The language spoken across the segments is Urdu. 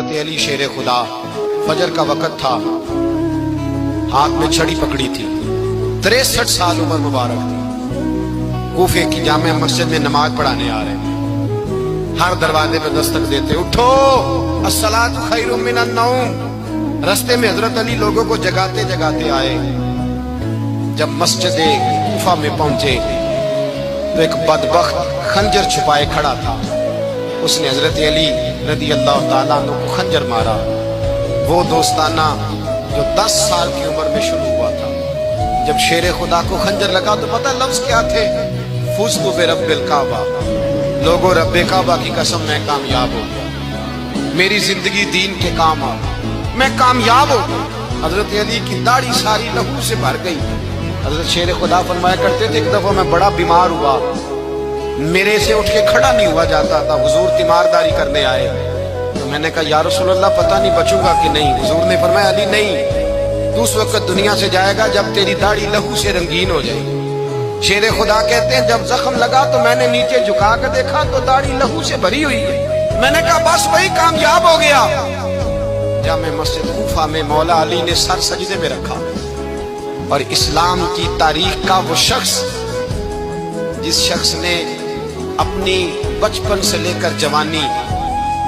حضرت علی شیر خدا، فجر کا وقت تھا، ہاتھ میں چھڑی پکڑی تھی، 63 سال عمر مبارک تھی، کوفے کی جامع مسجد میں نماز پڑھانے آ رہے ہیں، ہر دروازے پہ دستک دیتے، اٹھو الصلاۃ خیر من النوم۔ رستے میں حضرت علی لوگوں کو جگاتے جگاتے آئے، جب مسجد کوفہ میں پہنچے تو ایک بدبخت خنجر چھپائے کھڑا تھا، اس نے حضرت علی رضی اللہ تعالیٰ عنہ کو خنجر مارا، وہ دوستانہ جو 10 سال کی عمر میں شروع ہوا تھا۔ جب شیر خدا کو خنجر لگا تو پتہ لفظ کیا تھے؟ فزت برب الکعبہ، لوگوں رب کعبہ کی قسم میں کامیاب ہو گیا، میری زندگی دین کے کام آ، میں کامیاب ہو گیا۔ حضرت علی کی داڑھی ساری لہو سے بھر گئی۔ حضرت شیر خدا فرمایا کرتے تھے، ایک دفعہ میں بڑا بیمار ہوا، میرے سے اٹھ کے کھڑا نہیں ہوا جاتا تھا، حضور تیمارداری کرنے آئے تو میں نے کہا یا رسول اللہ پتہ نہیں بچوں گا کہ نہیں۔ حضور نے فرمایا علی نہیں، تو اس وقت دنیا سے جائے گا جب تیری داڑھی لہو سے رنگین ہو جائے گی۔ شیر خدا کہتے ہیں جب زخم لگا تو میں نے نیچے جھکا کر دیکھا تو داڑھی لہو سے بھری ہوئی ہے، میں نے کہا بس وہی کامیاب ہو گیا۔ جامع مسجد کوفہ میں مولا علی نے سر سجدے میں رکھا، اور اسلام کی تاریخ کا وہ شخص جس شخص نے اپنی بچپن سے لے کر جوانی،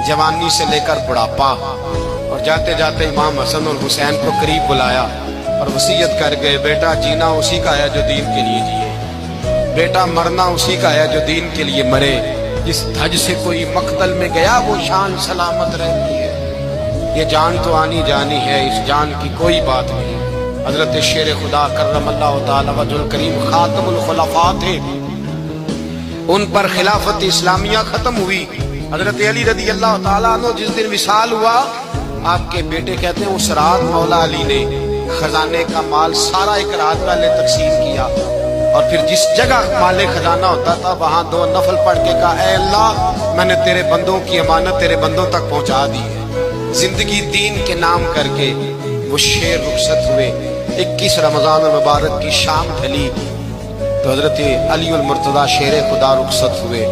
جوانی سے لے کر بڑھاپا، اور جاتے جاتے امام حسن اور حسین کو قریب بلایا اور وصیت کر گئے، بیٹا جینا اسی کا ہے جو دین کے لیے جیے، بیٹا مرنا اسی کا ہے جو دین کے لیے مرے، جس دھج سے کوئی مقتل میں گیا وہ شان سلامت رہتی ہے، یہ جان تو آنی جانی ہے، اس جان کی کوئی بات نہیں۔ حضرت شیر خدا کرم اللہ تعالی وجہ الکریم خاتم الخلفاء تھے، ان پر خلافت اسلامیہ ختم ہوئی۔ حضرت علی رضی اللہ تعالیٰ عنہ جس دن وصال ہوا، آپ کے بیٹے کہتے ہیں اس رات مولا علی نے خزانے کا مال سارا ایک رات والے تقسیم کیا، اور پھر جس جگہ مال خزانہ ہوتا تھا وہاں 2 نفل پڑھ کے کہا اے اللہ میں نے تیرے بندوں کی امانت تیرے بندوں تک پہنچا دی ہے۔ زندگی دین کے نام کر کے وہ شیر رخصت ہوئے۔ 21 رمضان المبارک کی شام ڈھلی تو حضرت علی المرتضیٰ شیر خدا رخصت ہوئے۔